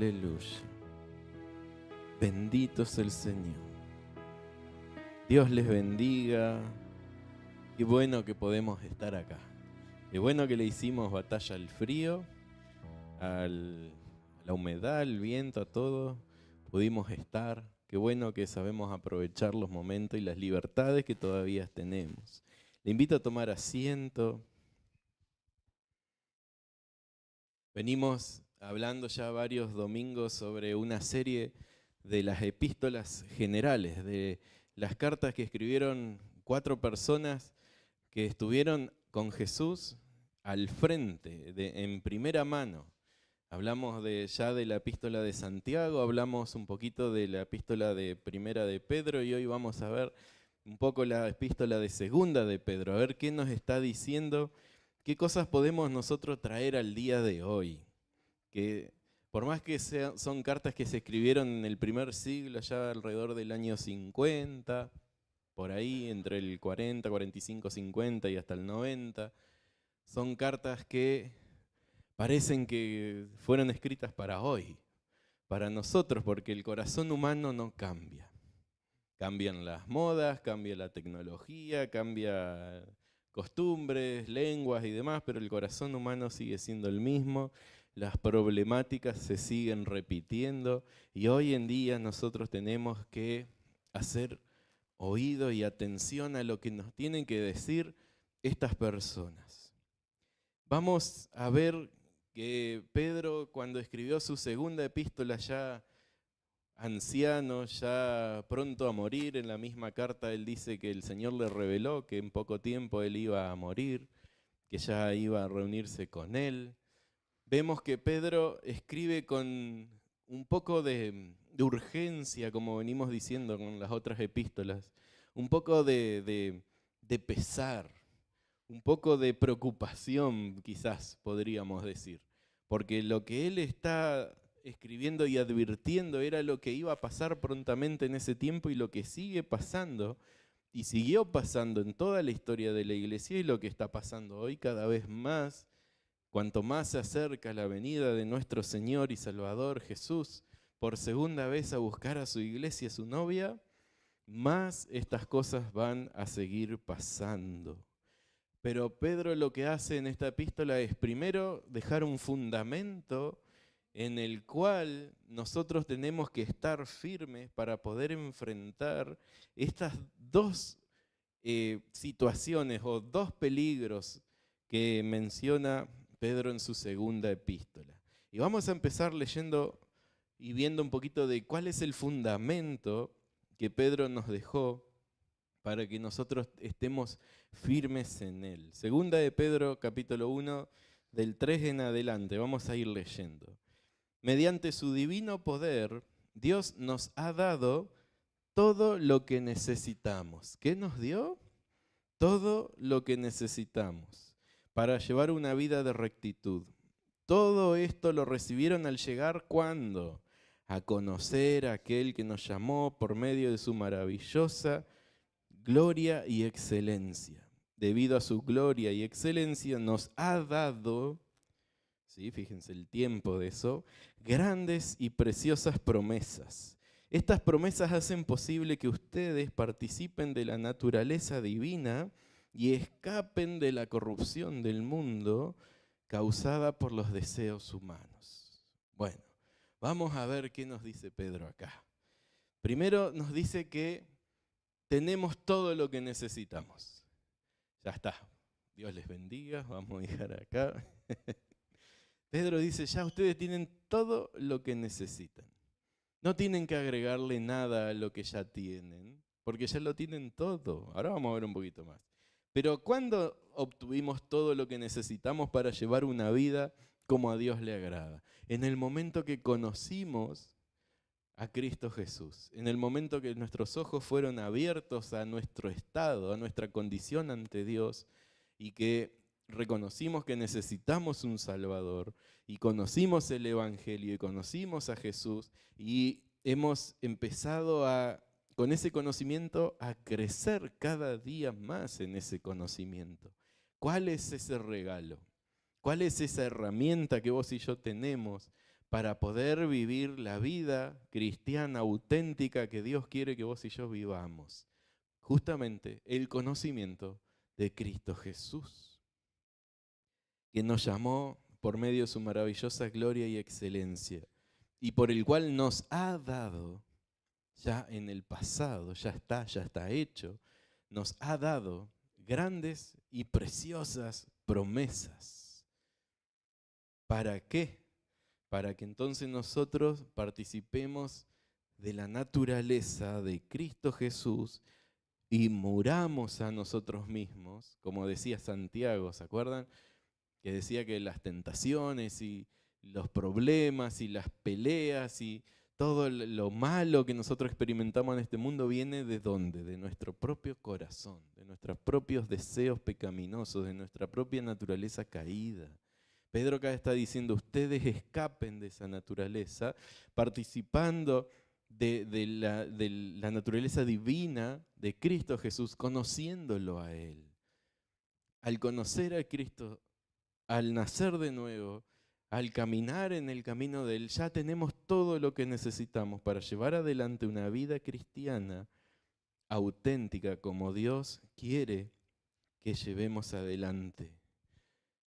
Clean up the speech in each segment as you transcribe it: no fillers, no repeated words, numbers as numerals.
Aleluya. Bendito es el Señor. Dios les bendiga. Qué bueno que podemos estar acá. Qué bueno que le hicimos batalla al frío, a la humedad, al viento, a todo. Pudimos estar. Qué bueno que sabemos aprovechar los momentos y las libertades que todavía tenemos. Le invito a tomar asiento. Venimos hablando ya varios domingos sobre una serie de las epístolas generales, de las cartas que escribieron 4 personas que estuvieron con Jesús al frente, en primera mano. Hablamos ya de la epístola de Santiago, hablamos un poquito de la epístola de primera de Pedro y hoy vamos a ver un poco la epístola de segunda de Pedro, a ver qué nos está diciendo, qué cosas podemos nosotros traer al día de hoy. Que por más que son cartas que se escribieron en el primer siglo, ya alrededor del año 50, por ahí, entre el 40, 45, 50 y hasta el 90, son cartas que parecen que fueron escritas para hoy, para nosotros, porque el corazón humano no cambia. Cambian las modas, cambia la tecnología, cambia costumbres, lenguas y demás, pero el corazón humano sigue siendo el mismo. Las problemáticas se siguen repitiendo y hoy en día nosotros tenemos que hacer oído y atención a lo que nos tienen que decir estas personas. Vamos a ver que Pedro, cuando escribió su segunda epístola, ya anciano, ya pronto a morir, en la misma carta él dice que el Señor le reveló que en poco tiempo él iba a morir, que ya iba a reunirse con él. Vemos que Pedro escribe con un poco de urgencia, como venimos diciendo con las otras epístolas, un poco de pesar, un poco de preocupación, quizás podríamos decir, porque lo que él está escribiendo y advirtiendo era lo que iba a pasar prontamente en ese tiempo y lo que sigue pasando y siguió pasando en toda la historia de la iglesia y lo que está pasando hoy cada vez más. Cuanto más se acerca la venida de nuestro Señor y Salvador Jesús por segunda vez a buscar a su iglesia, su novia, más estas cosas van a seguir pasando. Pero Pedro lo que hace en esta epístola es primero dejar un fundamento en el cual nosotros tenemos que estar firmes para poder enfrentar estas dos situaciones o dos peligros que menciona Pedro en su segunda epístola. Y vamos a empezar leyendo y viendo un poquito de cuál es el fundamento que Pedro nos dejó para que nosotros estemos firmes en él. Segunda de Pedro, capítulo 1, del 3 en adelante, vamos a ir leyendo. Mediante su divino poder, Dios nos ha dado todo lo que necesitamos. ¿Qué nos dio? Todo lo que necesitamos para llevar una vida de rectitud. Todo esto lo recibieron al llegar, ¿cuándo? A conocer a aquel que nos llamó por medio de su maravillosa gloria y excelencia. Debido a su gloria y excelencia nos ha dado, ¿sí? Fíjense el tiempo de eso, grandes y preciosas promesas. Estas promesas hacen posible que ustedes participen de la naturaleza divina y escapen de la corrupción del mundo causada por los deseos humanos. Bueno, vamos a ver qué nos dice Pedro acá. Primero nos dice que tenemos todo lo que necesitamos. Ya está. Dios les bendiga. Vamos a dejar acá. Pedro dice, ya ustedes tienen todo lo que necesitan. No tienen que agregarle nada a lo que ya tienen, porque ya lo tienen todo. Ahora vamos a ver un poquito más. Pero ¿cuándo obtuvimos todo lo que necesitamos para llevar una vida como a Dios le agrada? En el momento que conocimos a Cristo Jesús, en el momento que nuestros ojos fueron abiertos a nuestro estado, a nuestra condición ante Dios, y que reconocimos que necesitamos un Salvador, y conocimos el Evangelio, y conocimos a Jesús, y hemos empezado con ese conocimiento a crecer cada día más en ese conocimiento. ¿Cuál es ese regalo? ¿Cuál es esa herramienta que vos y yo tenemos para poder vivir la vida cristiana auténtica que Dios quiere que vos y yo vivamos. Justamente el conocimiento de Cristo Jesús, que nos llamó por medio de su maravillosa gloria y excelencia, y por el cual nos ha dado, ya en el pasado, ya está hecho, nos ha dado grandes y preciosas promesas. ¿Para qué? Para que entonces nosotros participemos de la naturaleza de Cristo Jesús y muramos a nosotros mismos, como decía Santiago, ¿se acuerdan? Que decía que las tentaciones y los problemas y las peleas y todo lo malo que nosotros experimentamos en este mundo viene ¿de dónde? De nuestro propio corazón, de nuestros propios deseos pecaminosos, de nuestra propia naturaleza caída. Pedro acá está diciendo, ustedes escapen de esa naturaleza participando de la naturaleza divina de Cristo Jesús, conociéndolo a Él. Al conocer a Cristo, al nacer de nuevo, al caminar en el camino de Él, ya tenemos todo lo que necesitamos para llevar adelante una vida cristiana auténtica como Dios quiere que llevemos adelante.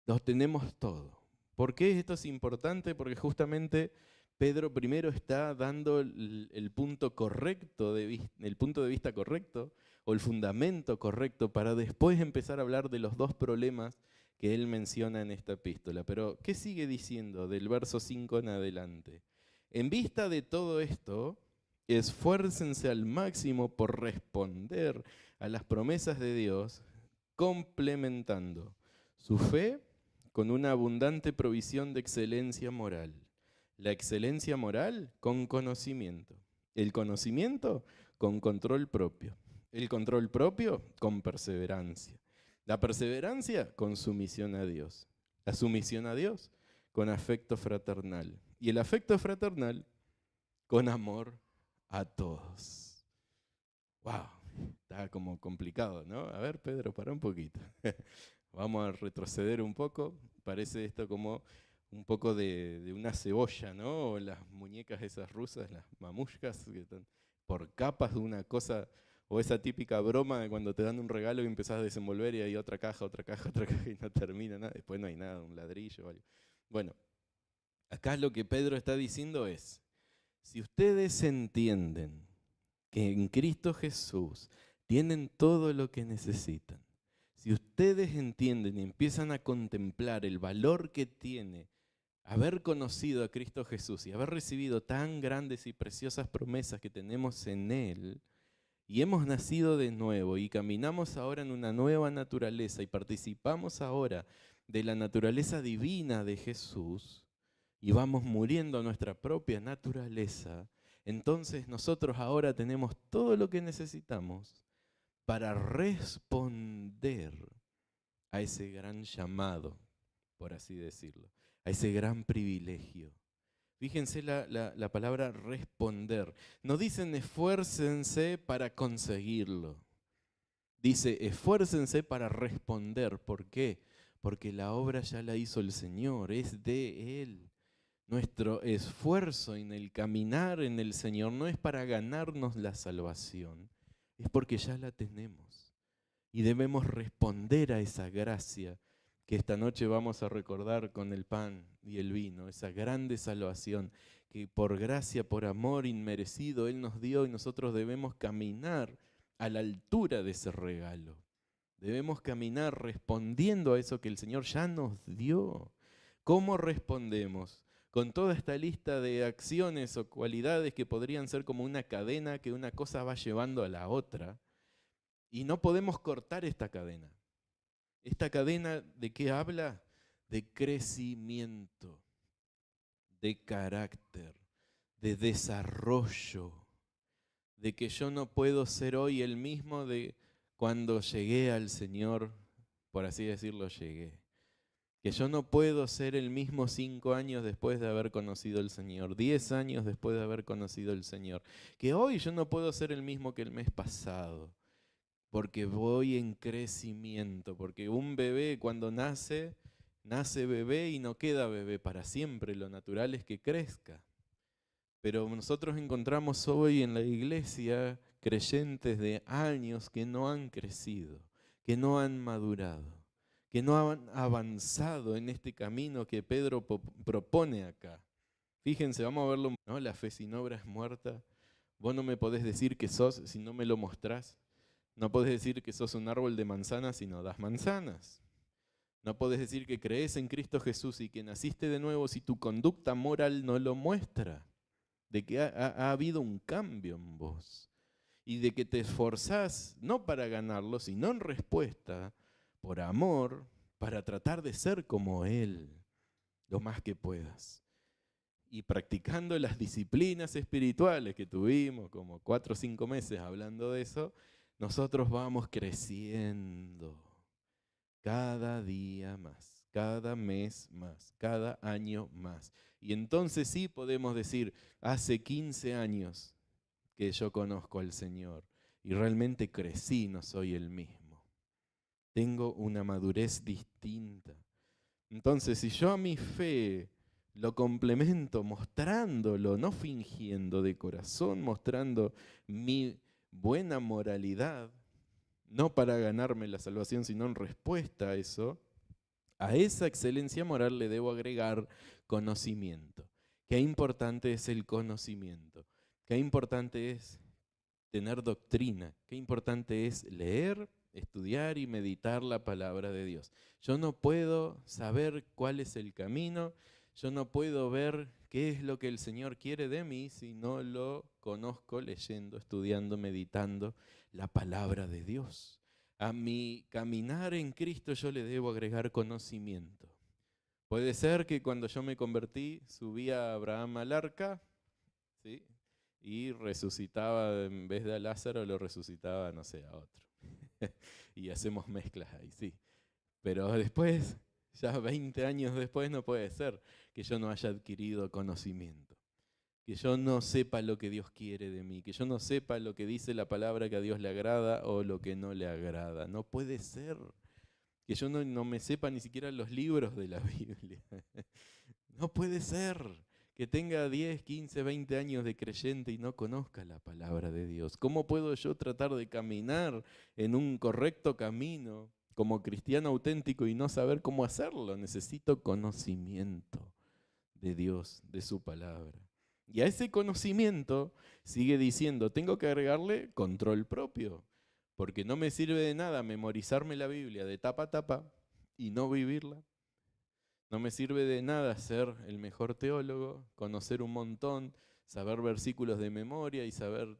Lo tenemos todo. ¿Por qué esto es importante? Porque justamente Pedro primero está dando el punto correcto, el punto de vista correcto o el fundamento correcto para después empezar a hablar de los dos problemas que él menciona en esta epístola. Pero, ¿qué sigue diciendo del verso 5 en adelante? En vista de todo esto, esfuércense al máximo por responder a las promesas de Dios, complementando su fe con una abundante provisión de excelencia moral. La excelencia moral con conocimiento. El conocimiento con control propio. El control propio con perseverancia. La perseverancia con sumisión a Dios. La sumisión a Dios con afecto fraternal. Y el afecto fraternal con amor a todos. ¡Wow! Está como complicado, ¿no? A ver, Pedro, para un poquito. Vamos a retroceder un poco. Parece esto como un poco de una cebolla, ¿no? O las muñecas esas rusas, las mamushkas, que están por capas de una cosa. O esa típica broma de cuando te dan un regalo y empezás a desenvolver y hay otra caja, otra caja, otra caja y no termina nada. Después no hay nada, un ladrillo o algo. Bueno, acá lo que Pedro está diciendo es, si ustedes entienden que en Cristo Jesús tienen todo lo que necesitan, si ustedes entienden y empiezan a contemplar el valor que tiene haber conocido a Cristo Jesús y haber recibido tan grandes y preciosas promesas que tenemos en Él, y hemos nacido de nuevo y caminamos ahora en una nueva naturaleza y participamos ahora de la naturaleza divina de Jesús y vamos muriendo a nuestra propia naturaleza, entonces nosotros ahora tenemos todo lo que necesitamos para responder a ese gran llamado, por así decirlo, a ese gran privilegio. Fíjense la palabra responder. No dicen esfuércense para conseguirlo. Dice esfuércense para responder. ¿Por qué? Porque la obra ya la hizo el Señor, es de Él. Nuestro esfuerzo en el caminar en el Señor no es para ganarnos la salvación, es porque ya la tenemos. Y debemos responder a esa gracia que esta noche vamos a recordar con el pan y el vino, esa grande salvación que por gracia, por amor inmerecido Él nos dio y nosotros debemos caminar a la altura de ese regalo. Debemos caminar respondiendo a eso que el Señor ya nos dio. ¿Cómo respondemos? Con toda esta lista de acciones o cualidades que podrían ser como una cadena que una cosa va llevando a la otra. Y no podemos cortar esta cadena. ¿Esta cadena de qué habla? De crecimiento, de carácter, de desarrollo, de que yo no puedo ser hoy el mismo de cuando llegué al Señor, por así decirlo, llegué. Que yo no puedo ser el mismo 5 años después de haber conocido al Señor, 10 años después de haber conocido al Señor. Que hoy yo no puedo ser el mismo que el mes pasado. Porque voy en crecimiento, porque un bebé cuando nace nace bebé y no queda bebé para siempre, lo natural es que crezca. Pero nosotros encontramos hoy en la iglesia creyentes de años que no han crecido, que no han madurado, que no han avanzado en este camino que Pedro propone acá. Fíjense, vamos a verlo, ¿no? La fe sin obra es muerta. Vos no me podés decir que sos si no me lo mostrás. No podés decir que sos un árbol de manzanas si no das manzanas. No podés decir que crees en Cristo Jesús y que naciste de nuevo si tu conducta moral no lo muestra. De que ha habido un cambio en vos. Y de que te esforzás no para ganarlo, sino en respuesta, por amor, para tratar de ser como Él, lo más que puedas. Y practicando las disciplinas espirituales que tuvimos, como 4 o 5 meses hablando de eso, nosotros vamos creciendo cada día más, cada mes más, cada año más. Y entonces sí podemos decir, hace 15 años que yo conozco al Señor y realmente crecí, no soy el mismo. Tengo una madurez distinta. Entonces, si yo a mi fe lo complemento mostrándolo, no fingiendo de corazón, mostrando mi buena moralidad, no para ganarme la salvación, sino en respuesta a eso, a esa excelencia moral le debo agregar conocimiento. Qué importante es el conocimiento, qué importante es tener doctrina, qué importante es leer, estudiar y meditar la palabra de Dios. Yo no puedo saber cuál es el camino, yo no puedo ver qué es lo que el Señor quiere de mí si no lo conozco leyendo, estudiando, meditando la palabra de Dios. A mi caminar en Cristo yo le debo agregar conocimiento. Puede ser que cuando yo me convertí subí a Abraham al arca, ¿sí? Y resucitaba, en vez de a Lázaro, lo resucitaba, no sé, a otro. Y hacemos mezclas ahí, sí. Pero después, ya 20 años después, no puede ser que yo no haya adquirido conocimiento. Que yo no sepa lo que Dios quiere de mí, que yo no sepa lo que dice la palabra que a Dios le agrada o lo que no le agrada. No puede ser. Que yo no me sepa ni siquiera los libros de la Biblia. No puede ser que tenga 10, 15, 20 años de creyente y no conozca la palabra de Dios. ¿Cómo puedo yo tratar de caminar en un correcto camino como cristiano auténtico y no saber cómo hacerlo? Necesito conocimiento de Dios, de su palabra. Y a ese conocimiento sigue diciendo, tengo que agregarle control propio, porque no me sirve de nada memorizarme la Biblia de tapa a tapa y no vivirla. No me sirve de nada ser el mejor teólogo, conocer un montón, saber versículos de memoria y saber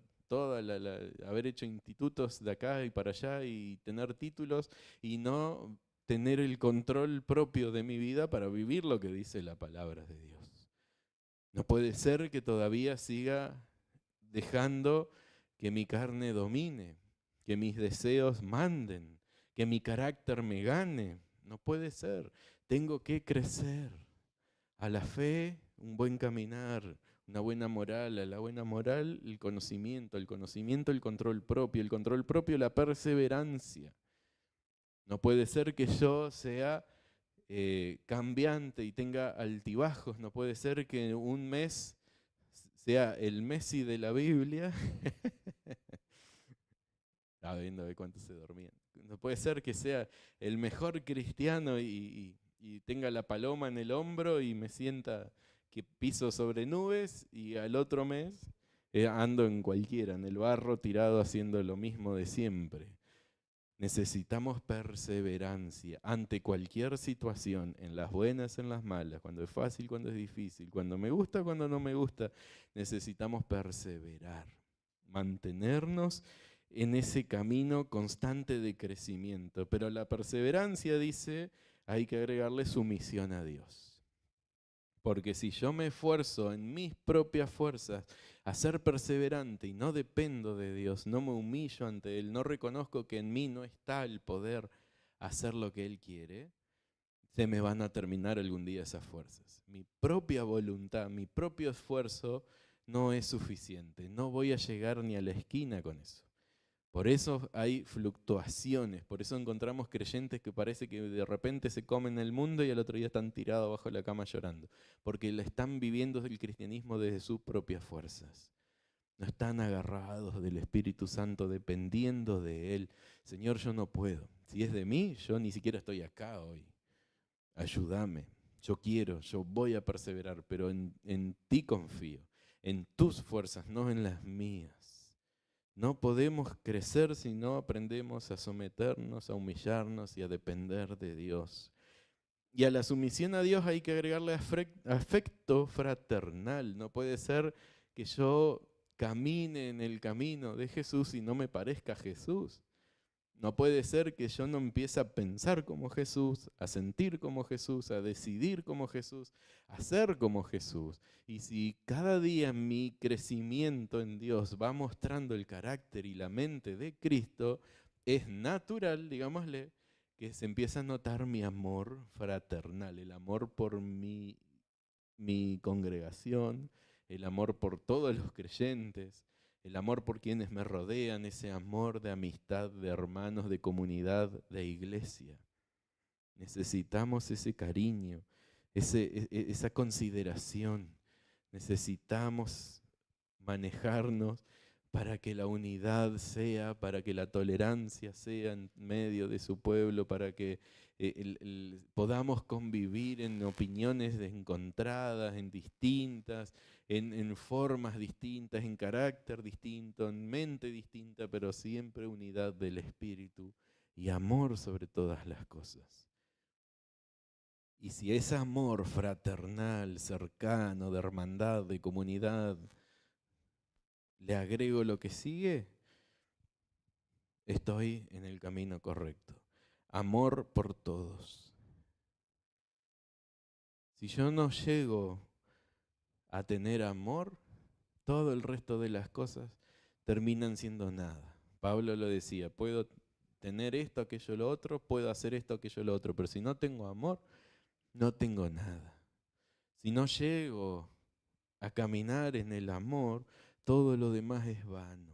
haber hecho institutos de acá y para allá y tener títulos y no tener el control propio de mi vida para vivir lo que dice la palabra de Dios. No puede ser que todavía siga dejando que mi carne domine, que mis deseos manden, que mi carácter me gane. No puede ser. Tengo que crecer. A la fe, un buen caminar, una buena moral, a la buena moral, el conocimiento, el control propio, la perseverancia. No puede ser que yo sea cambiante y tenga altibajos, no puede ser que un mes sea el Messi de la Biblia. Estaba viendo de cuánto se dormían. No puede ser que sea el mejor cristiano y tenga la paloma en el hombro y me sienta que piso sobre nubes y al otro mes ando en cualquiera, en el barro tirado haciendo lo mismo de siempre. Necesitamos perseverancia ante cualquier situación, en las buenas, en las malas, cuando es fácil, cuando es difícil, cuando me gusta, cuando no me gusta. Necesitamos perseverar, mantenernos en ese camino constante de crecimiento. Pero la perseverancia, dice, hay que agregarle sumisión a Dios. Porque si yo me esfuerzo en mis propias fuerzas a ser perseverante y no dependo de Dios, no me humillo ante Él, no reconozco que en mí no está el poder hacer lo que Él quiere, se me van a terminar algún día esas fuerzas. Mi propia voluntad, mi propio esfuerzo no es suficiente. No voy a llegar ni a la esquina con eso. Por eso hay fluctuaciones, por eso encontramos creyentes que parece que de repente se comen el mundo y al otro día están tirados abajo de la cama llorando, porque le están viviendo el cristianismo desde sus propias fuerzas. No están agarrados del Espíritu Santo, dependiendo de Él. Señor, yo no puedo. Si es de mí, yo ni siquiera estoy acá hoy. Ayúdame. Yo quiero, yo voy a perseverar, pero en ti confío, en tus fuerzas, no en las mías. No podemos crecer si no aprendemos a someternos, a humillarnos y a depender de Dios. Y a la sumisión a Dios hay que agregarle afecto fraternal. No puede ser que yo camine en el camino de Jesús y no me parezca a Jesús. No puede ser que yo no empiece a pensar como Jesús, a sentir como Jesús, a decidir como Jesús, a ser como Jesús. Y si cada día mi crecimiento en Dios va mostrando el carácter y la mente de Cristo, es natural, digámosle, que se empieza a notar mi amor fraternal, el amor por mi congregación, el amor por todos los creyentes, el amor por quienes me rodean, ese amor de amistad, de hermanos, de comunidad, de iglesia. Necesitamos ese cariño, esa consideración. Necesitamos manejarnos para que la unidad sea, para que la tolerancia sea en medio de su pueblo, para que podamos convivir en opiniones encontradas, en distintas, en formas distintas, en carácter distinto, en mente distinta, pero siempre unidad del Espíritu y amor sobre todas las cosas. Y si ese amor fraternal, cercano, de hermandad, de comunidad, le agrego lo que sigue, estoy en el camino correcto. Amor por todos. Si yo no llego a tener amor, todo el resto de las cosas terminan siendo nada. Pablo lo decía, puedo tener esto, aquello, lo otro, puedo hacer esto, aquello, lo otro, pero si no tengo amor, no tengo nada. Si no llego a caminar en el amor, todo lo demás es vano,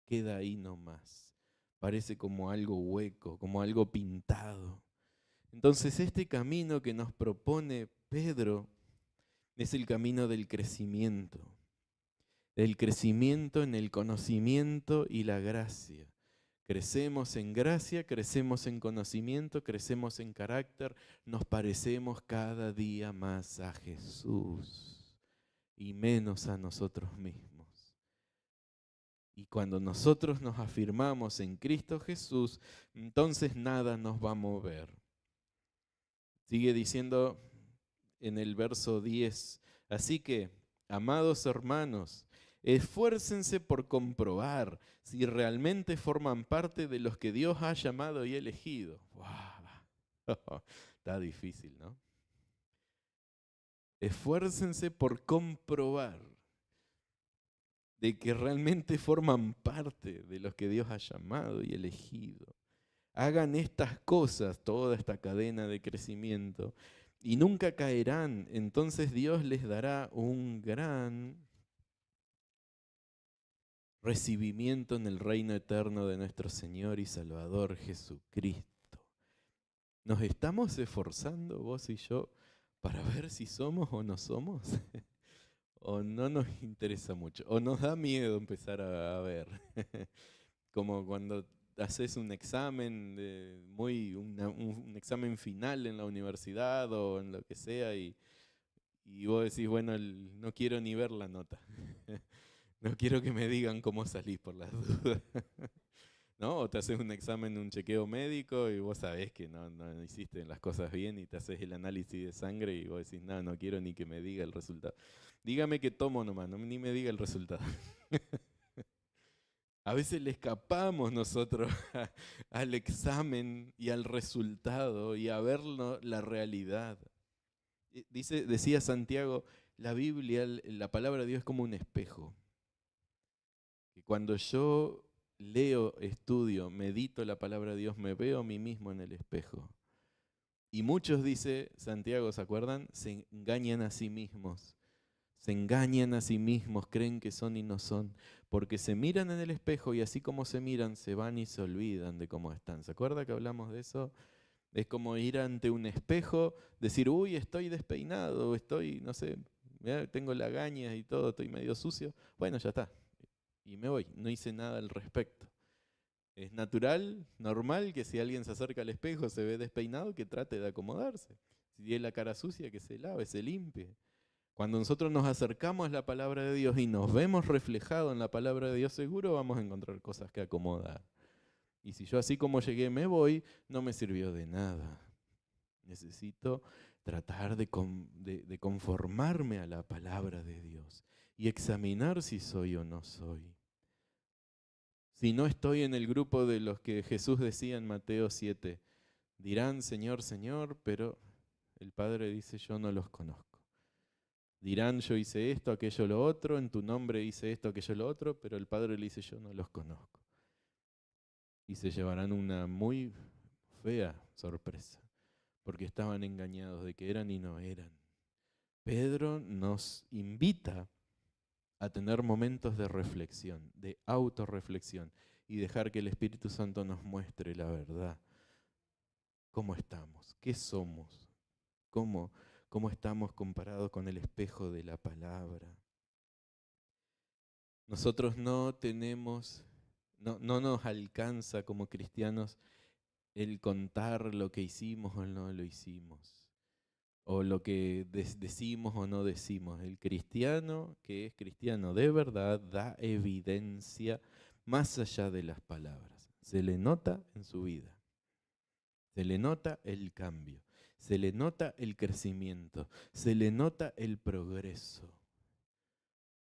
queda ahí nomás. Parece como algo hueco, como algo pintado. Entonces este camino que nos propone Pedro es el camino del crecimiento en el conocimiento y la gracia. Crecemos en gracia, crecemos en conocimiento, crecemos en carácter, nos parecemos cada día más a Jesús y menos a nosotros mismos. Y cuando nosotros nos afirmamos en Cristo Jesús, entonces nada nos va a mover. Sigue diciendo en el verso 10, así que, amados hermanos, esfuércense por comprobar si realmente forman parte de los que Dios ha llamado y elegido. ¡Wow! Está difícil, ¿no? Esfuércense por comprobar de que realmente forman parte de los que Dios ha llamado y elegido. Hagan estas cosas, toda esta cadena de crecimiento, y nunca caerán. Entonces Dios les dará un gran recibimiento en el reino eterno de nuestro Señor y Salvador Jesucristo. ¿Nos estamos esforzando vos y yo para ver si somos o no somos? ¿O no nos interesa mucho? ¿O nos da miedo empezar a ver? Como cuando haces un examen, un examen final en la universidad o en lo que sea y vos decís, bueno, no quiero ni ver la nota. No quiero que me digan cómo salís por las dudas. ¿No? O te haces un examen, un chequeo médico y vos sabés que no hiciste las cosas bien y te haces el análisis de sangre y vos decís, no quiero ni que me diga el resultado. Dígame que tomo nomás, ni me diga el resultado. A veces le escapamos nosotros al examen y al resultado y a ver la realidad. Decía Santiago, la Biblia, la palabra de Dios es como un espejo. Que cuando yo leo, estudio, medito la palabra de Dios, me veo a mí mismo en el espejo. Y muchos, dice Santiago, ¿se acuerdan? Se engañan a sí mismos. Se engañan a sí mismos, creen que son y no son, porque se miran en el espejo y así como se miran, se van y se olvidan de cómo están. ¿Se acuerda que hablamos de eso? Es como ir ante un espejo, decir, uy, estoy despeinado, estoy, no sé, mirá, tengo lagañas y todo, estoy medio sucio. Bueno, ya está. Y me voy, no hice nada al respecto. Es natural, normal, que si alguien se acerca al espejo, se ve despeinado, que trate de acomodarse. Si tiene la cara sucia, que se lave, se limpie. Cuando nosotros nos acercamos a la palabra de Dios y nos vemos reflejados en la palabra de Dios, seguro vamos a encontrar cosas que acomodar. Y si yo así como llegué me voy, no me sirvió de nada. Necesito tratar de conformarme a la palabra de Dios y examinar si soy o no soy. Si no estoy en el grupo de los que Jesús decía en Mateo 7, dirán Señor, Señor, pero el Padre dice yo no los conozco. Dirán yo hice esto, aquello, lo otro, en tu nombre hice esto, aquello, lo otro, pero el Padre le dice yo no los conozco. Y se llevarán una muy fea sorpresa, porque estaban engañados de que eran y no eran. Pedro nos invita a tener momentos de reflexión, de autorreflexión, y dejar que el Espíritu Santo nos muestre la verdad. ¿Cómo estamos? ¿Qué somos? ¿Cómo estamos comparados con el espejo de la palabra? Nosotros no nos alcanza como cristianos el contar lo que hicimos o no lo hicimos, o lo que decimos o no decimos. El cristiano que es cristiano de verdad da evidencia más allá de las palabras. Se le nota en su vida, se le nota el cambio, se le nota el crecimiento, se le nota el progreso.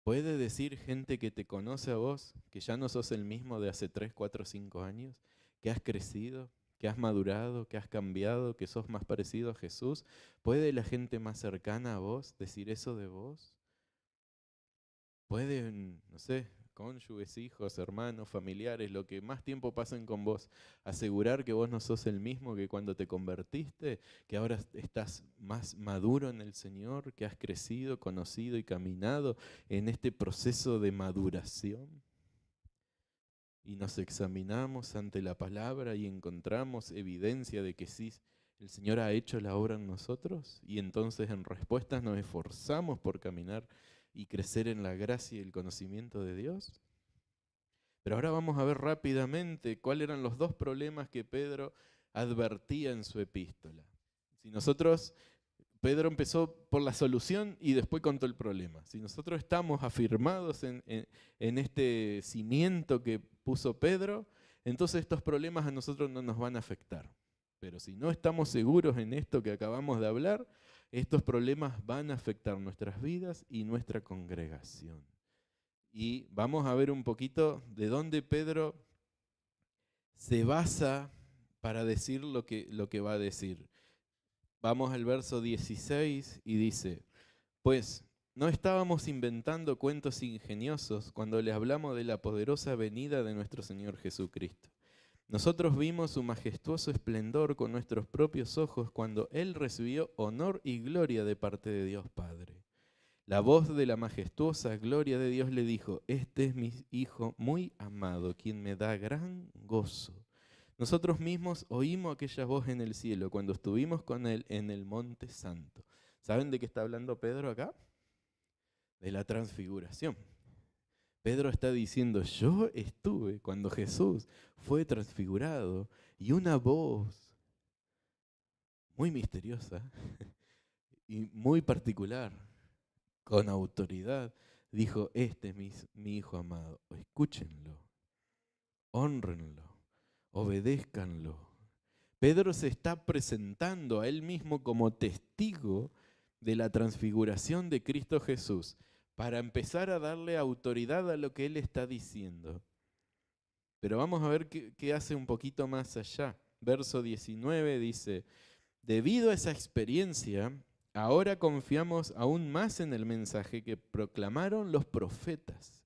¿Puede decir gente que te conoce a vos que ya no sos el mismo de hace 3, 4, 5 años? ¿Que has crecido? ¿Que has madurado? ¿Que has cambiado? ¿Que sos más parecido a Jesús? ¿Puede la gente más cercana a vos decir eso de vos? ¿Pueden, no sé, cónyuges, hijos, hermanos, familiares, lo que más tiempo pasen con vos, asegurar que vos no sos el mismo que cuando te convertiste, que ahora estás más maduro en el Señor, que has crecido, conocido y caminado en este proceso de maduración? Y nos examinamos ante la palabra y encontramos evidencia de que sí, el Señor ha hecho la obra en nosotros, y entonces en respuesta nos esforzamos por caminar y crecer en la gracia y el conocimiento de Dios. Pero ahora vamos a ver rápidamente cuáles eran los dos problemas que Pedro advertía en su epístola. Si nosotros, Pedro empezó por la solución y después contó el problema. Si nosotros estamos afirmados en este cimiento que puso Pedro, entonces estos problemas a nosotros no nos van a afectar. Pero si no estamos seguros en esto que acabamos de hablar, estos problemas van a afectar nuestras vidas y nuestra congregación. Y vamos a ver un poquito de dónde Pedro se basa para decir lo que va a decir. Vamos al verso 16 y dice, pues no estábamos inventando cuentos ingeniosos cuando les hablamos de la poderosa venida de nuestro Señor Jesucristo. Nosotros vimos su majestuoso esplendor con nuestros propios ojos cuando Él recibió honor y gloria de parte de Dios Padre. La voz de la majestuosa gloria de Dios le dijo, este es mi Hijo muy amado, quien me da gran gozo. Nosotros mismos oímos aquella voz en el cielo cuando estuvimos con Él en el Monte Santo. ¿Saben de qué está hablando Pedro acá? De la transfiguración. Pedro está diciendo, yo estuve cuando Jesús fue transfigurado y una voz muy misteriosa y muy particular, con autoridad, dijo, este es mi Hijo amado, escúchenlo, hónrenlo, obedézcanlo. Pedro se está presentando a él mismo como testigo de la transfiguración de Cristo Jesús, para empezar a darle autoridad a lo que él está diciendo. Pero vamos a ver qué hace un poquito más allá. Verso 19 dice, debido a esa experiencia, ahora confiamos aún más en el mensaje que proclamaron los profetas.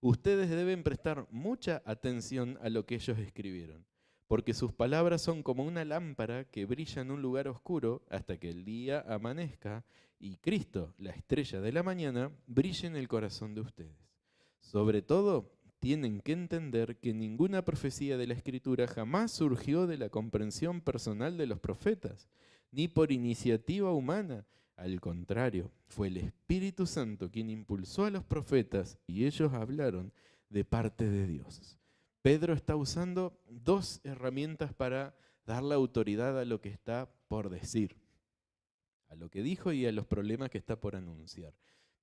Ustedes deben prestar mucha atención a lo que ellos escribieron, porque sus palabras son como una lámpara que brilla en un lugar oscuro hasta que el día amanezca y Cristo, la estrella de la mañana, brille en el corazón de ustedes. Sobre todo, tienen que entender que ninguna profecía de la Escritura jamás surgió de la comprensión personal de los profetas, ni por iniciativa humana. Al contrario, fue el Espíritu Santo quien impulsó a los profetas y ellos hablaron de parte de Dios. Pedro está usando dos herramientas para darle autoridad a lo que está por decir, a lo que dijo y a los problemas que está por anunciar.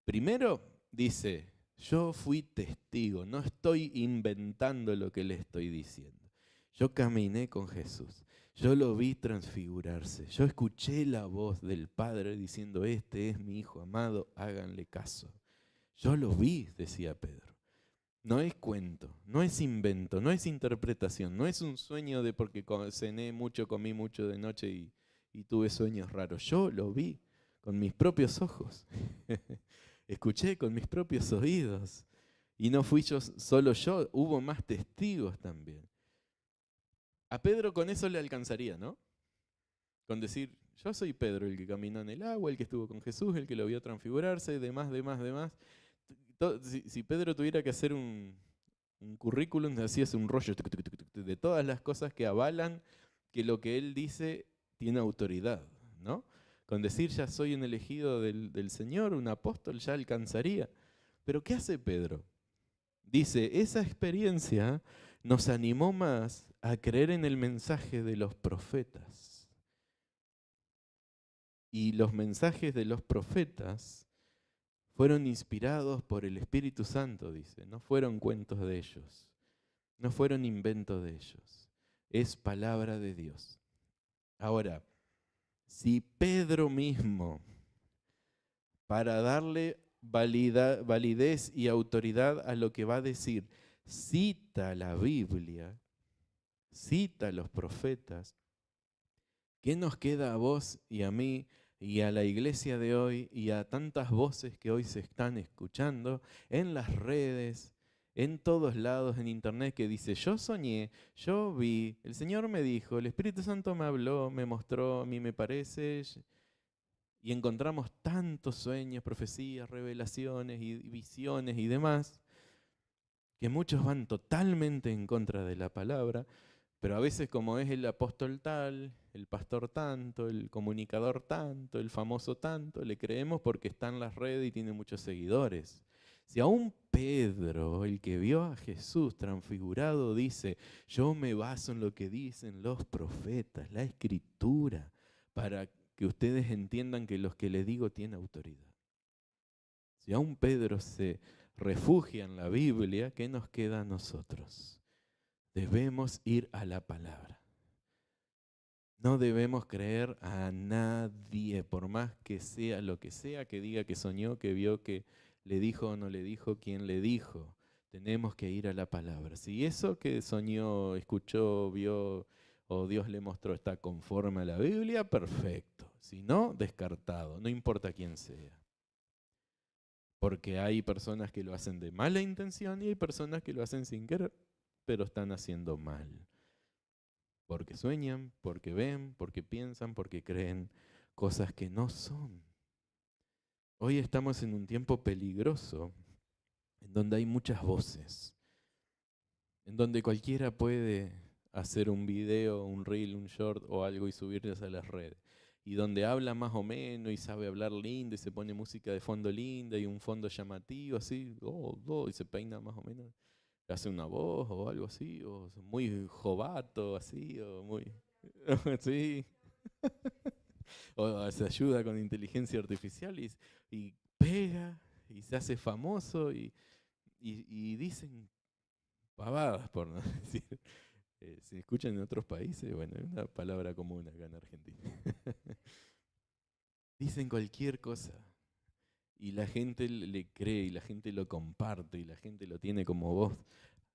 Primero dice, yo fui testigo, no estoy inventando lo que le estoy diciendo. Yo caminé con Jesús, yo lo vi transfigurarse, yo escuché la voz del Padre diciendo, este es mi Hijo amado, háganle caso. Yo lo vi, decía Pedro. No es cuento, no es invento, no es interpretación, no es un sueño de porque cené mucho, comí mucho de noche y tuve sueños raros. Yo lo vi con mis propios ojos, escuché con mis propios oídos y no fui yo, solo yo, hubo más testigos también. A Pedro con eso le alcanzaría, ¿no? Con decir, yo soy Pedro, el que caminó en el agua, el que estuvo con Jesús, el que lo vio transfigurarse, demás. Si Pedro tuviera que hacer un currículum, así es un rollo de todas las cosas que avalan que lo que él dice tiene autoridad, ¿no? Con decir ya soy un elegido del Señor, un apóstol, ya alcanzaría. Pero ¿qué hace Pedro? Dice, esa experiencia nos animó más a creer en el mensaje de los profetas. Y los mensajes de los profetas fueron inspirados por el Espíritu Santo, dice, no fueron cuentos de ellos, no fueron inventos de ellos, es palabra de Dios. Ahora, si Pedro mismo, para darle validez y autoridad a lo que va a decir, cita la Biblia, cita a los profetas, ¿qué nos queda a vos y a mí y a la iglesia de hoy y a tantas voces que hoy se están escuchando en las redes, en todos lados, en internet, que dice, yo soñé, yo vi, el Señor me dijo, el Espíritu Santo me habló, me mostró, a mí me parece, y encontramos tantos sueños, profecías, revelaciones y visiones y demás, que muchos van totalmente en contra de la palabra, pero a veces como es el apóstol tal, el pastor tanto, el comunicador tanto, el famoso tanto, le creemos porque está en las redes y tiene muchos seguidores. Si aún Pedro, el que vio a Jesús transfigurado, dice, yo me baso en lo que dicen los profetas, la Escritura, para que ustedes entiendan que los que le digo tienen autoridad. Si aún Pedro se refugia en la Biblia, ¿qué nos queda a nosotros? Debemos ir a la palabra. No debemos creer a nadie, por más que sea lo que sea, que diga que soñó, que vio, que le dijo o no le dijo, quién le dijo. Tenemos que ir a la palabra. Si eso que soñó, escuchó, vio o Dios le mostró está conforme a la Biblia, perfecto. Si no, descartado, no importa quién sea. Porque hay personas que lo hacen de mala intención y hay personas que lo hacen sin querer, pero están haciendo mal. Porque sueñan, porque ven, porque piensan, porque creen cosas que no son. Hoy estamos en un tiempo peligroso, en donde hay muchas voces, en donde cualquiera puede hacer un video, un reel, un short o algo y subirlas a las redes. Y donde habla más o menos y sabe hablar lindo y se pone música de fondo linda y un fondo llamativo así, y se peina más o menos, hace una voz o algo así, o muy jovato así, o muy... sí. O se ayuda con inteligencia artificial y pega y se hace famoso y dicen pavadas, por no decir. Se escuchan en otros países, bueno, es una palabra común acá en Argentina. Dicen cualquier cosa y la gente le cree y la gente lo comparte y la gente lo tiene como voz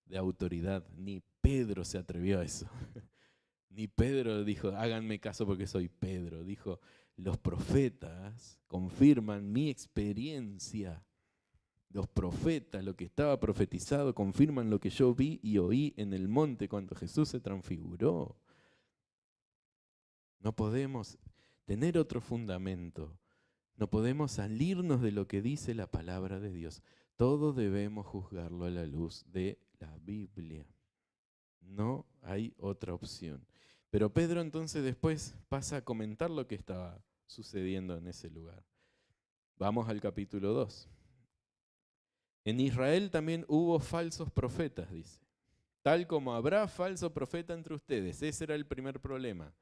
de autoridad. Ni Pedro se atrevió a eso. Ni Pedro dijo, háganme caso porque soy Pedro. Dijo, los profetas confirman mi experiencia Los profetas, lo que estaba profetizado, confirman lo que yo vi y oí en el monte cuando Jesús se transfiguró. No podemos tener otro fundamento. No podemos salirnos de lo que dice la palabra de Dios. Todo debemos juzgarlo a la luz de la Biblia. No hay otra opción. Pero Pedro entonces después pasa a comentar lo que estaba sucediendo en ese lugar. Vamos al capítulo 2. En Israel también hubo falsos profetas, dice. Tal como habrá falso profeta entre ustedes. Ese era el primer problema.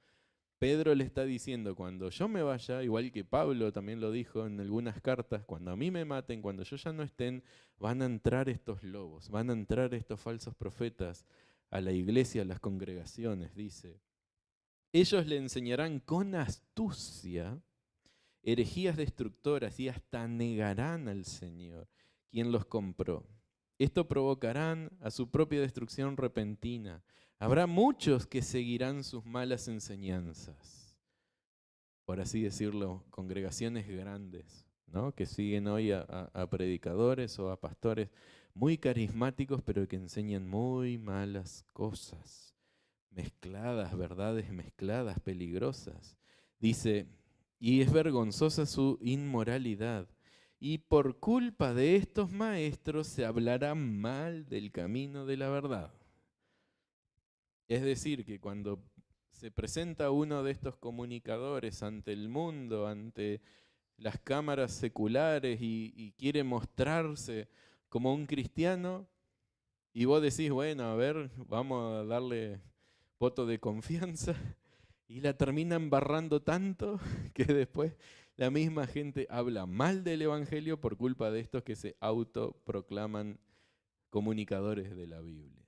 Pedro le está diciendo, cuando yo me vaya, igual que Pablo también lo dijo en algunas cartas, cuando a mí me maten, cuando yo ya no estén, van a entrar estos lobos, van a entrar estos falsos profetas a la iglesia, a las congregaciones, dice. Ellos le enseñarán con astucia herejías destructoras y hasta negarán al Señor, quien los compró. Esto provocarán a su propia destrucción repentina. Habrá muchos que seguirán sus malas enseñanzas. Por así decirlo, congregaciones grandes, ¿no? Que siguen hoy a predicadores o a pastores muy carismáticos, pero que enseñan muy malas cosas, mezcladas, verdades mezcladas, peligrosas. Dice, y es vergonzosa su inmoralidad. Y por culpa de estos maestros se hablará mal del camino de la verdad. Es decir, que cuando se presenta uno de estos comunicadores ante el mundo, ante las cámaras seculares y quiere mostrarse como un cristiano, y vos decís, bueno, a ver, vamos a darle voto de confianza, y la termina embarrando tanto que después la misma gente habla mal del Evangelio por culpa de estos que se autoproclaman comunicadores de la Biblia,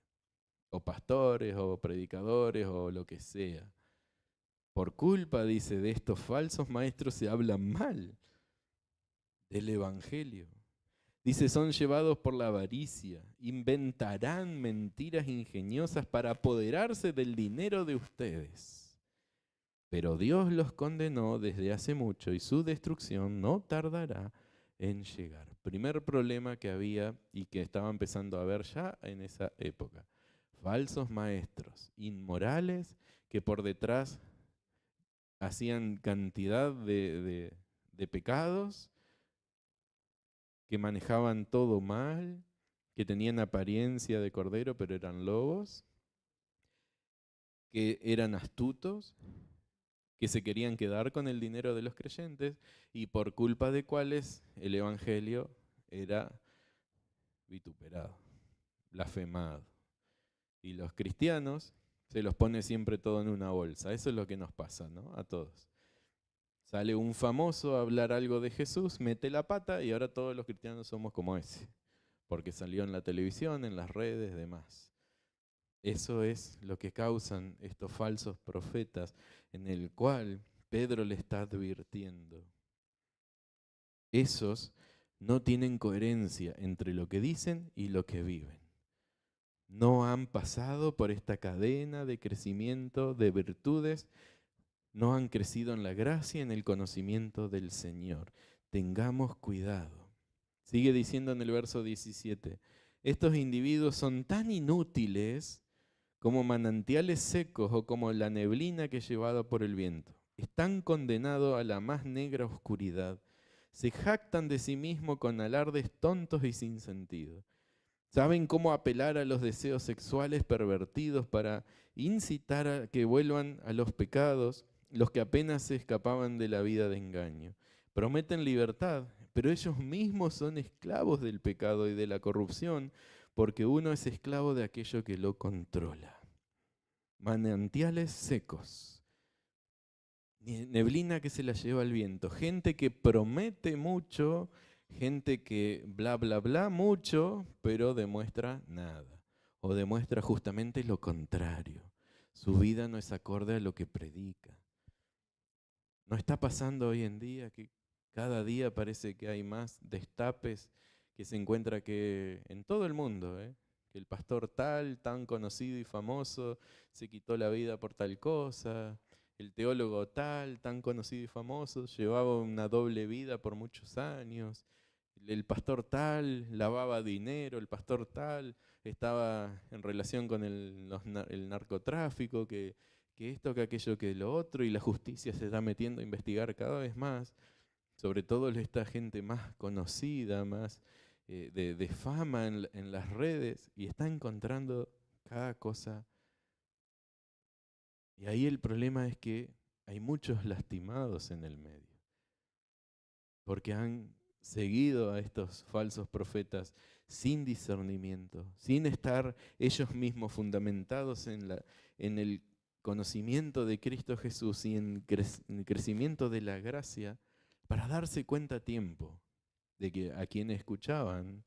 o pastores, o predicadores, o lo que sea. Por culpa, dice, de estos falsos maestros se habla mal del Evangelio. Dice, son llevados por la avaricia, inventarán mentiras ingeniosas para apoderarse del dinero de ustedes. Pero Dios los condenó desde hace mucho y su destrucción no tardará en llegar. Primer problema que había y que estaba empezando a haber ya en esa época. Falsos maestros, inmorales, que por detrás hacían cantidad de pecados, que manejaban todo mal, que tenían apariencia de cordero pero eran lobos, que eran astutos, que se querían quedar con el dinero de los creyentes y por culpa de cuales el evangelio era vituperado, blasfemado. Y los cristianos se los pone siempre todo en una bolsa. Eso es lo que nos pasa, ¿no? A todos. Sale un famoso a hablar algo de Jesús, mete la pata y ahora todos los cristianos somos como ese, porque salió en la televisión, en las redes, demás. Eso es lo que causan estos falsos profetas, en el cual Pedro le está advirtiendo. Esos no tienen coherencia entre lo que dicen y lo que viven. No han pasado por esta cadena de crecimiento de virtudes, no han crecido en la gracia y en el conocimiento del Señor. Tengamos cuidado. Sigue diciendo en el verso 17, estos individuos son tan inútiles como manantiales secos o como la neblina que es llevada por el viento. Están condenados a la más negra oscuridad. Se jactan de sí mismos con alardes tontos y sin sentido. Saben cómo apelar a los deseos sexuales pervertidos para incitar a que vuelvan a los pecados los que apenas se escapaban de la vida de engaño. Prometen libertad, pero ellos mismos son esclavos del pecado y de la corrupción, porque uno es esclavo de aquello que lo controla. Manantiales secos, neblina que se la lleva el viento, gente que promete mucho, gente que bla, bla, bla mucho, pero demuestra nada, o demuestra justamente lo contrario. Su vida no es acorde a lo que predica. ¿No está pasando hoy en día que cada día parece que hay más destapes que se encuentra que en todo el mundo, que el pastor tal, tan conocido y famoso, se quitó la vida por tal cosa, el teólogo tal, tan conocido y famoso, llevaba una doble vida por muchos años, el pastor tal lavaba dinero, el pastor tal estaba en relación con el narcotráfico, que esto, que aquello, que lo otro, y la justicia se está metiendo a investigar cada vez más, sobre todo esta gente más conocida, más de fama en las redes, y está encontrando cada cosa. Y ahí el problema es que hay muchos lastimados en el medio, porque han seguido a estos falsos profetas sin discernimiento, sin estar ellos mismos fundamentados en el conocimiento de Cristo Jesús y en el crecimiento de la gracia, para darse cuenta a tiempo de que a quien escuchaban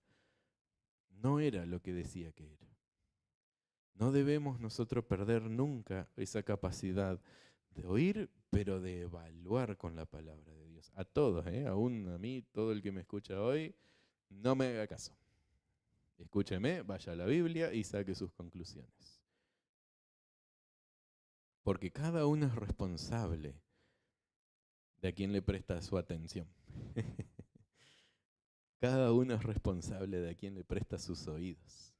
no era lo que decía que era. No debemos nosotros perder nunca esa capacidad de oír, pero de evaluar con la palabra de Dios. A todos, aún a mí, todo el que me escucha hoy, no me haga caso. Escúcheme, vaya a la Biblia y saque sus conclusiones. Porque cada uno es responsable de a quién le presta su atención. Cada uno es responsable de a quién le presta sus oídos.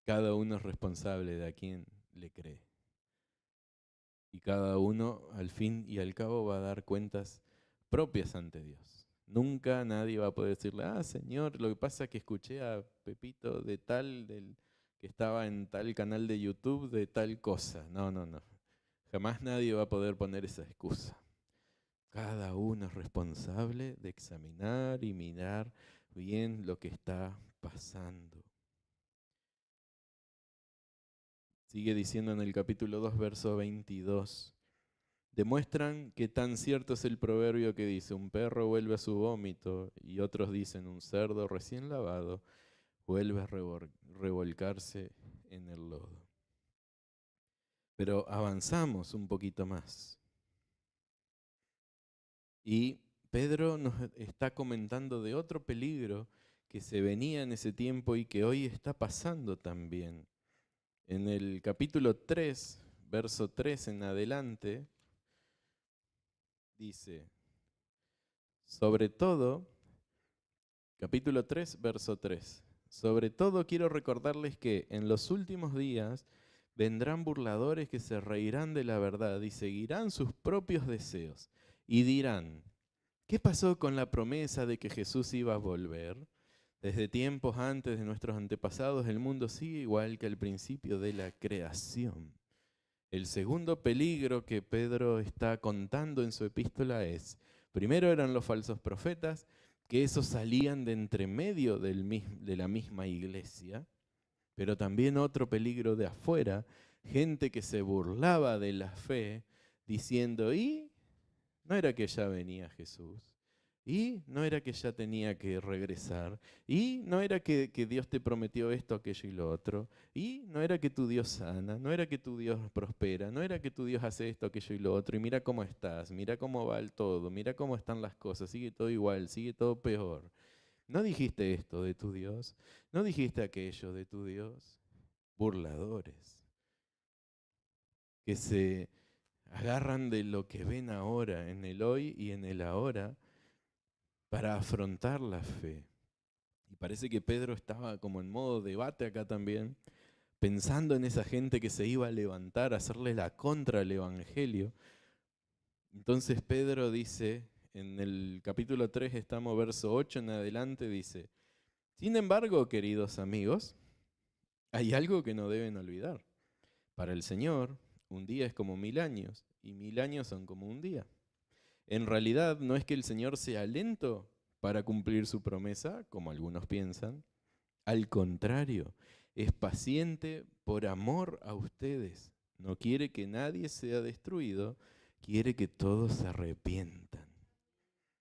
Cada uno es responsable de a quién le cree. Y cada uno, al fin y al cabo, va a dar cuentas propias ante Dios. Nunca nadie va a poder decirle, Señor, lo que pasa es que escuché a Pepito de tal, que estaba en tal canal de YouTube de tal cosa. No. Jamás nadie va a poder poner esa excusa. Cada uno es responsable de examinar y mirar bien lo que está pasando. Sigue diciendo en el capítulo 2, verso 22. Demuestran que tan cierto es el proverbio que dice, un perro vuelve a su vómito, y otros dicen, un cerdo recién lavado vuelve a revolcarse en el lodo. Pero avanzamos un poquito más. Y Pedro nos está comentando de otro peligro que se venía en ese tiempo y que hoy está pasando también. En el capítulo 3, verso 3 en adelante, dice, sobre todo, capítulo 3, verso 3, sobre todo quiero recordarles que en los últimos días vendrán burladores que se reirán de la verdad y seguirán sus propios deseos y dirán, ¿qué pasó con la promesa de que Jesús iba a volver? Desde tiempos antes de nuestros antepasados, el mundo sigue igual que al principio de la creación. El segundo peligro que Pedro está contando en su epístola es, primero eran los falsos profetas, que esos salían de entre medio de la misma iglesia, pero también otro peligro de afuera, gente que se burlaba de la fe, diciendo, ¿y no era que ya venía Jesús? ¿Y no era que ya tenía que regresar? ¿Y no era que Dios te prometió esto, aquello y lo otro? ¿Y no era que tu Dios sana? ¿No era que tu Dios prospera? ¿No era que tu Dios hace esto, aquello y lo otro? Y mira cómo estás, mira cómo va el todo, mira cómo están las cosas, sigue todo igual, sigue todo peor. ¿No dijiste esto de tu Dios? ¿No dijiste aquello de tu Dios? Burladores, que se agarran de lo que ven ahora, en el hoy y en el ahora, para afrontar la fe. Y parece que Pedro estaba como en modo debate acá también, pensando en esa gente que se iba a levantar, a hacerle la contra al evangelio. Entonces Pedro dice, en el capítulo 3 estamos verso 8 en adelante, dice, sin embargo, queridos amigos, hay algo que no deben olvidar. Para el Señor, un día es como 1000 años, y 1000 años son como un día. En realidad, no es que el Señor sea lento para cumplir su promesa, como algunos piensan. Al contrario, es paciente por amor a ustedes. No quiere que nadie sea destruido, quiere que todos se arrepientan.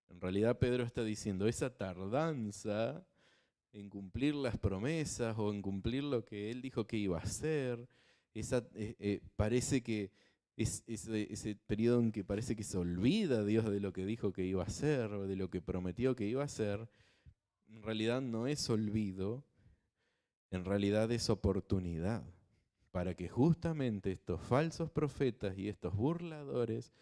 En realidad, Pedro está diciendo, esa tardanza en cumplir las promesas o en cumplir lo que él dijo que iba a hacer, parece que ese periodo en que parece que se olvida Dios de lo que dijo que iba a hacer o de lo que prometió que iba a hacer, en realidad no es olvido, en realidad es oportunidad para que justamente estos falsos profetas y estos burladores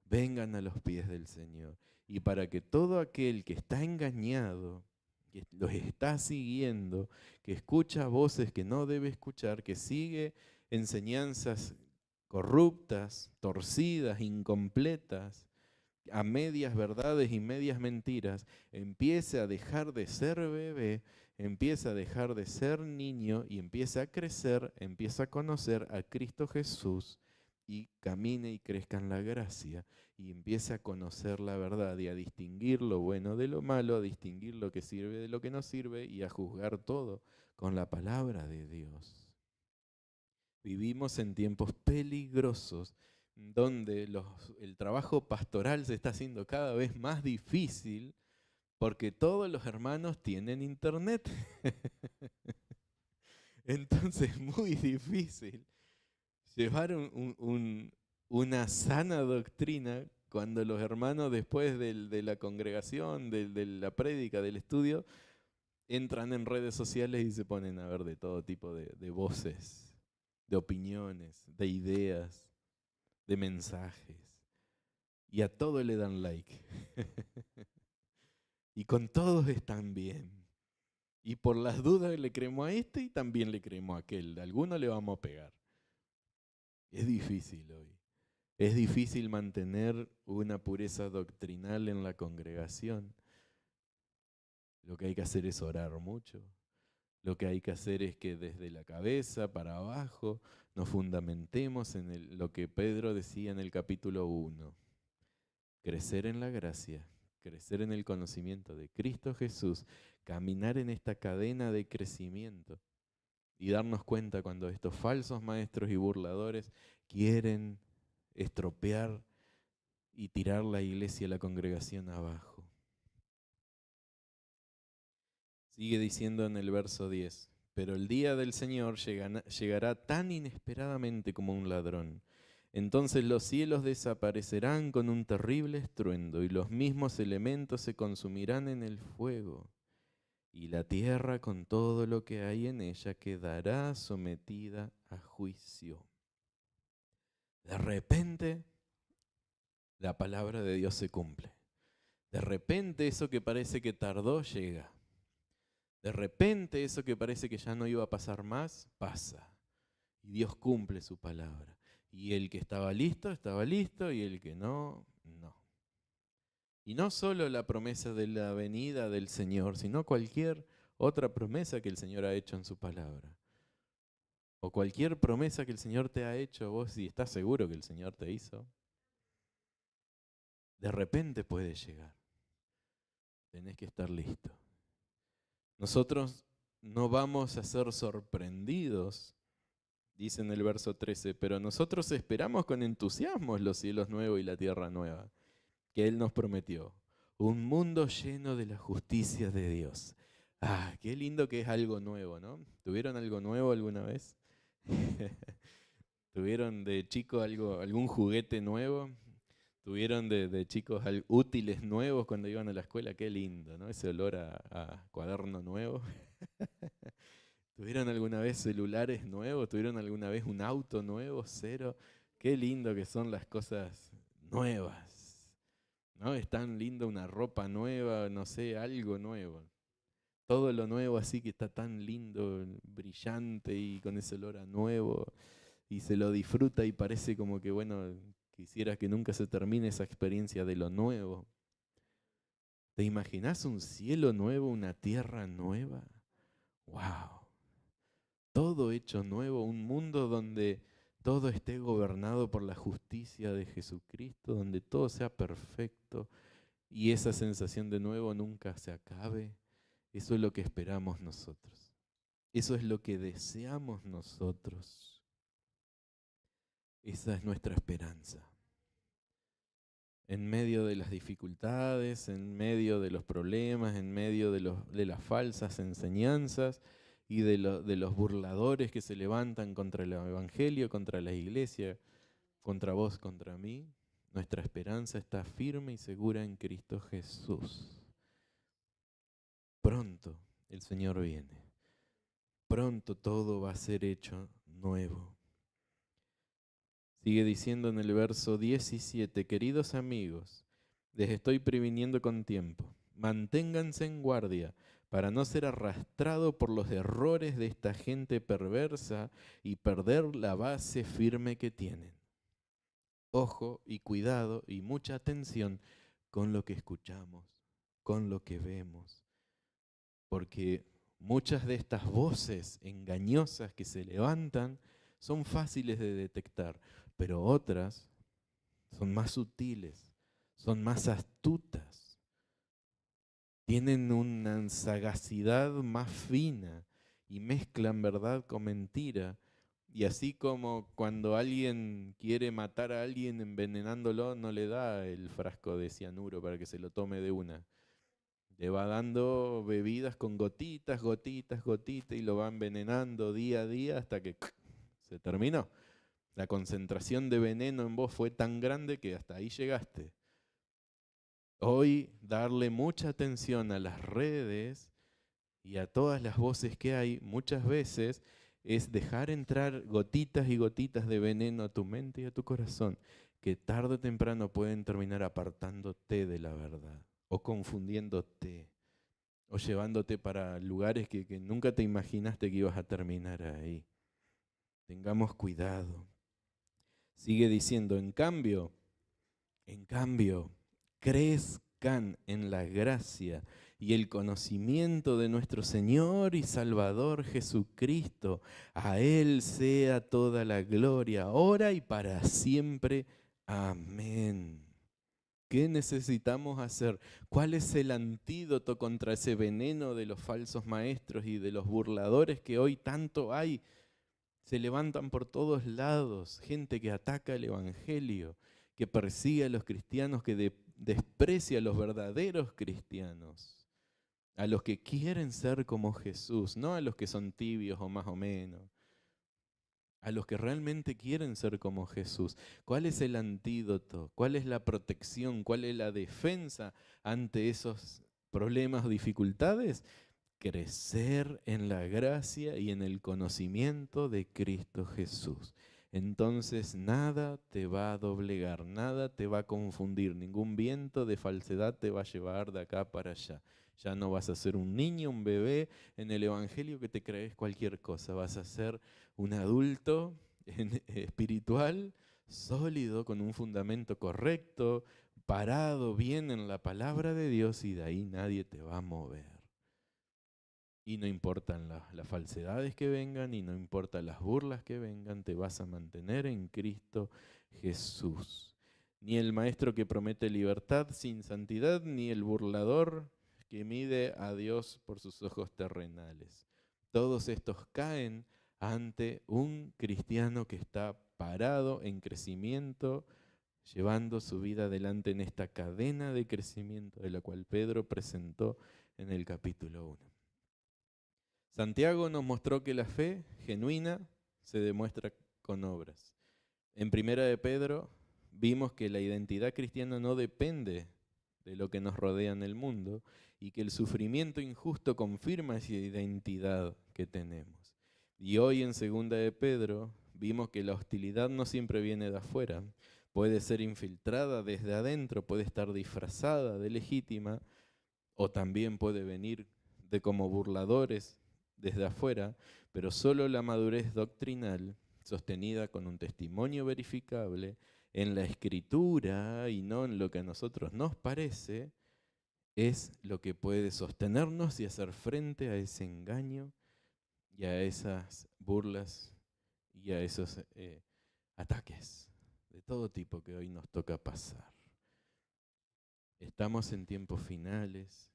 vengan a los pies del Señor y para que todo aquel que está engañado, que los está siguiendo, que escucha voces que no debe escuchar, que sigue enseñanzas corruptas, torcidas, incompletas, a medias verdades y medias mentiras, empiece a dejar de ser bebé, empieza a dejar de ser niño y empieza a crecer, empieza a conocer a Cristo Jesús y camine y crezca en la gracia y empieza a conocer la verdad y a distinguir lo bueno de lo malo, a distinguir lo que sirve de lo que no sirve y a juzgar todo con la palabra de Dios. Vivimos en tiempos peligrosos donde el trabajo pastoral se está haciendo cada vez más difícil porque todos los hermanos tienen internet. Entonces es muy difícil llevar una sana doctrina cuando los hermanos después de la congregación, de la prédica, del estudio, entran en redes sociales y se ponen a ver de todo tipo de voces, de opiniones, de ideas, de mensajes. Y a todo le dan like. Y con todos están bien. Y por las dudas le creemos a este y también le creemos a aquel. De alguno le vamos a pegar. Es difícil hoy. Es difícil mantener una pureza doctrinal en la congregación. Lo que hay que hacer es orar mucho. Lo que hay que hacer es que desde la cabeza para abajo nos fundamentemos en lo que Pedro decía en el capítulo 1. Crecer en la gracia, crecer en el conocimiento de Cristo Jesús, caminar en esta cadena de crecimiento y darnos cuenta cuando estos falsos maestros y burladores quieren estropear y tirar la iglesia y la congregación abajo. Sigue diciendo en el verso 10, pero el día del Señor llegará tan inesperadamente como un ladrón. Entonces los cielos desaparecerán con un terrible estruendo y los mismos elementos se consumirán en el fuego. Y la tierra con todo lo que hay en ella quedará sometida a juicio. De repente, la palabra de Dios se cumple. De repente eso que parece que tardó llega. De repente eso que parece que ya no iba a pasar más, pasa. Y Dios cumple su palabra. Y el que estaba listo, y el que no, no. Y no solo la promesa de la venida del Señor, sino cualquier otra promesa que el Señor ha hecho en su palabra. O cualquier promesa que el Señor te ha hecho, vos si estás seguro que el Señor te hizo, de repente puede llegar. Tenés que estar listo. Nosotros no vamos a ser sorprendidos, dice en el verso 13, pero nosotros esperamos con entusiasmo los cielos nuevos y la tierra nueva que Él nos prometió. Un mundo lleno de la justicia de Dios. Ah, qué lindo que es algo nuevo, ¿no? ¿Tuvieron algo nuevo alguna vez? ¿Tuvieron de chico algún juguete nuevo? ¿Tuvieron de chicos útiles nuevos cuando iban a la escuela? Qué lindo, ¿no? Ese olor a cuaderno nuevo. ¿Tuvieron alguna vez celulares nuevos? ¿Tuvieron alguna vez un auto nuevo? Cero. Qué lindo que son las cosas nuevas, ¿no? Es tan lindo una ropa nueva, no sé, algo nuevo. Todo lo nuevo así que está tan lindo, brillante y con ese olor a nuevo. Y se lo disfruta y parece como que, bueno, quisiera que nunca se termine esa experiencia de lo nuevo. ¿Te imaginas un cielo nuevo, una tierra nueva? ¡Wow! Todo hecho nuevo, un mundo donde todo esté gobernado por la justicia de Jesucristo, donde todo sea perfecto y esa sensación de nuevo nunca se acabe. Eso es lo que esperamos nosotros. Eso es lo que deseamos nosotros. Esa es nuestra esperanza. En medio de las dificultades, en medio de los problemas, en medio de las falsas enseñanzas y de los burladores que se levantan contra el Evangelio, contra la iglesia, contra vos, contra mí, nuestra esperanza está firme y segura en Cristo Jesús. Pronto el Señor viene. Pronto todo va a ser hecho nuevo. Sigue diciendo en el verso 17, queridos amigos, Les estoy previniendo con tiempo. Manténganse en guardia para no ser arrastrado por los errores de esta gente perversa y perder la base firme que tienen. Ojo y cuidado y mucha atención con lo que escuchamos, con lo que vemos, porque muchas de estas voces engañosas que se levantan son fáciles de detectar, pero otras son más sutiles, son más astutas, tienen una sagacidad más fina y mezclan verdad con mentira. Y así como cuando alguien quiere matar a alguien envenenándolo, no le da el frasco de cianuro para que se lo tome de una. Le va dando bebidas con gotitas, gotitas, gotitas y lo va envenenando día a día hasta que se terminó. La concentración de veneno en vos fue tan grande que hasta ahí llegaste. Hoy darle mucha atención a las redes y a todas las voces que hay, muchas veces es dejar entrar gotitas y gotitas de veneno a tu mente y a tu corazón, que tarde o temprano pueden terminar apartándote de la verdad, o confundiéndote, o llevándote para lugares que nunca te imaginaste que ibas a terminar ahí. Tengamos cuidado. Sigue diciendo, en cambio, crezcan en la gracia y el conocimiento de nuestro Señor y Salvador Jesucristo. A Él sea toda la gloria, ahora y para siempre. Amén. ¿Qué necesitamos hacer? ¿Cuál es el antídoto contra ese veneno de los falsos maestros y de los burladores que hoy tanto hay? Se levantan por todos lados, gente que ataca el Evangelio, que persigue a los cristianos, que desprecia a los verdaderos cristianos, a los que quieren ser como Jesús, no a los que son tibios o más o menos, a los que realmente quieren ser como Jesús. ¿Cuál es el antídoto? ¿Cuál es la protección? ¿Cuál es la defensa ante esos problemas o dificultades? Crecer en la gracia y en el conocimiento de Cristo Jesús. Entonces nada te va a doblegar, nada te va a confundir, ningún viento de falsedad te va a llevar de acá para allá. Ya no vas a ser un niño, un bebé en el Evangelio que te crees cualquier cosa, vas a ser un adulto espiritual, sólido, con un fundamento correcto, parado bien en la palabra de Dios y de ahí nadie te va a mover. Y no importan las falsedades que vengan y no importan las burlas que vengan, te vas a mantener en Cristo Jesús. Ni el maestro que promete libertad sin santidad, ni el burlador que mide a Dios por sus ojos terrenales. Todos estos caen ante un cristiano que está parado en crecimiento, llevando su vida adelante en esta cadena de crecimiento de la cual Pedro presentó en el capítulo 1. Santiago nos mostró que la fe genuina se demuestra con obras. En Primera de Pedro vimos que la identidad cristiana no depende de lo que nos rodea en el mundo y que el sufrimiento injusto confirma esa identidad que tenemos. Y hoy en Segunda de Pedro vimos que la hostilidad no siempre viene de afuera, puede ser infiltrada desde adentro, puede estar disfrazada de legítima o también puede venir de como burladores desde afuera, pero solo la madurez doctrinal, sostenida con un testimonio verificable en la Escritura y no en lo que a nosotros nos parece, es lo que puede sostenernos y hacer frente a ese engaño y a esas burlas y a esos ataques de todo tipo que hoy nos toca pasar. Estamos en tiempos finales.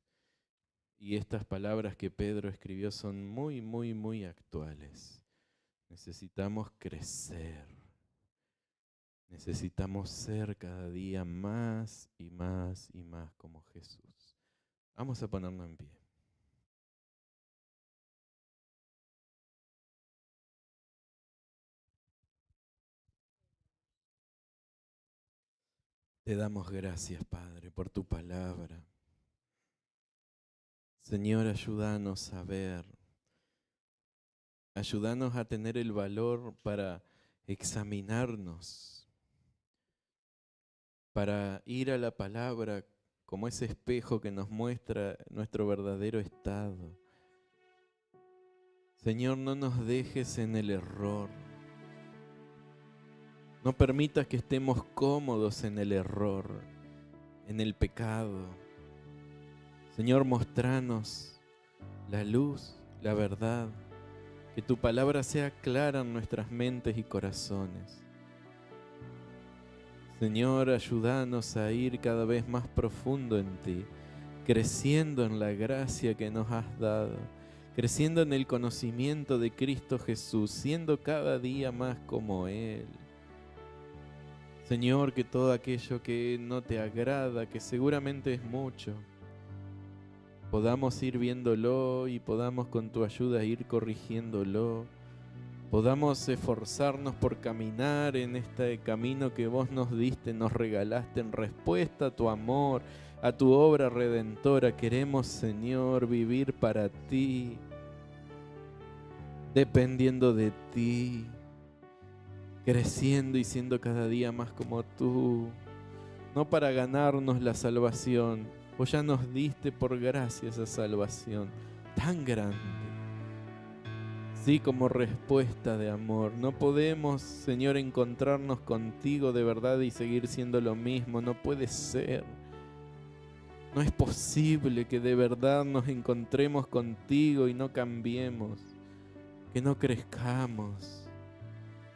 Y estas palabras que Pedro escribió son muy, muy, muy actuales. Necesitamos crecer. Necesitamos ser cada día más y más y más como Jesús. Vamos a ponernos en pie. Te damos gracias, Padre, por tu palabra. Señor, ayúdanos a ver. Ayúdanos a tener el valor para examinarnos. para ir a la palabra como ese espejo que nos muestra nuestro verdadero estado. Señor, no nos dejes en el error. No permitas que estemos cómodos en el error, en el pecado. Señor, mostranos la luz, la verdad. Que tu palabra sea clara en nuestras mentes y corazones. Señor, ayúdanos a ir cada vez más profundo en ti, creciendo en la gracia que nos has dado, creciendo en el conocimiento de Cristo Jesús, siendo cada día más como Él. Señor, que todo aquello que no te agrada, que seguramente es mucho, podamos ir viéndolo y podamos con tu ayuda ir corrigiéndolo. Podamos esforzarnos por caminar en este camino que vos nos diste, nos regalaste en respuesta a tu amor, a tu obra redentora. Queremos, Señor, vivir para ti, dependiendo de ti, creciendo y siendo cada día más como tú, no para ganarnos la salvación. Vos ya nos diste por gracia esa salvación tan grande. Sí, como respuesta de amor. No podemos, Señor, encontrarnos contigo de verdad y seguir siendo lo mismo. No puede ser. No es posible que de verdad nos encontremos contigo y no cambiemos, que no crezcamos.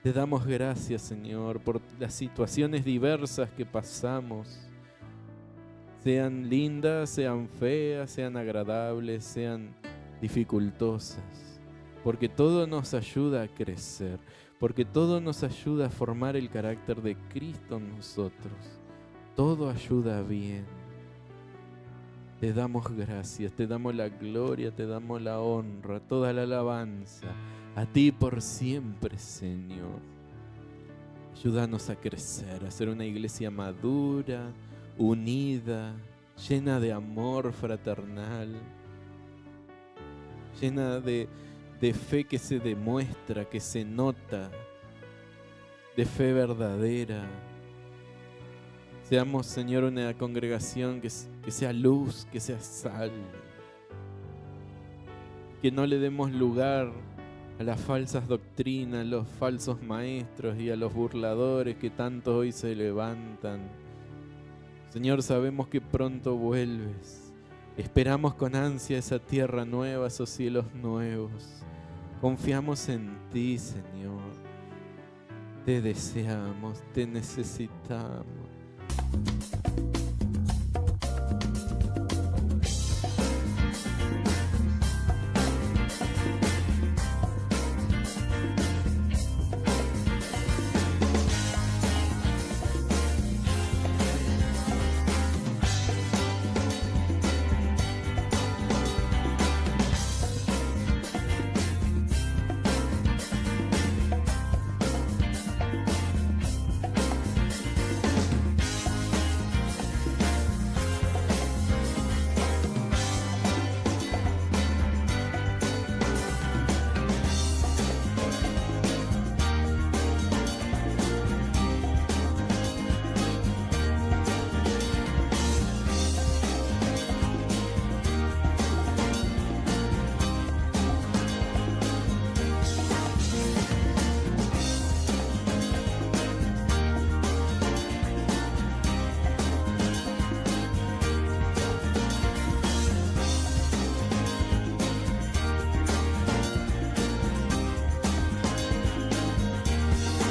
Te damos gracias, Señor, por las situaciones diversas que pasamos. Sean lindas, sean feas, sean agradables, sean dificultosas. Porque todo nos ayuda a crecer, porque todo nos ayuda a formar el carácter de Cristo en nosotros. Todo ayuda bien. Te damos gracias, te damos la gloria, te damos la honra, toda la alabanza. A ti por siempre, Señor. Ayúdanos a crecer, a ser una iglesia madura, unida, llena de amor fraternal, llena de fe que se demuestra, que se nota, de fe verdadera. Seamos, Señor, una congregación que sea luz, que sea sal. Que no le demos lugar a las falsas doctrinas, a los falsos maestros y a los burladores que tanto hoy se levantan. Señor, sabemos que pronto vuelves. Esperamos con ansia esa tierra nueva, esos cielos nuevos. Confiamos en ti, Señor. Te deseamos, te necesitamos.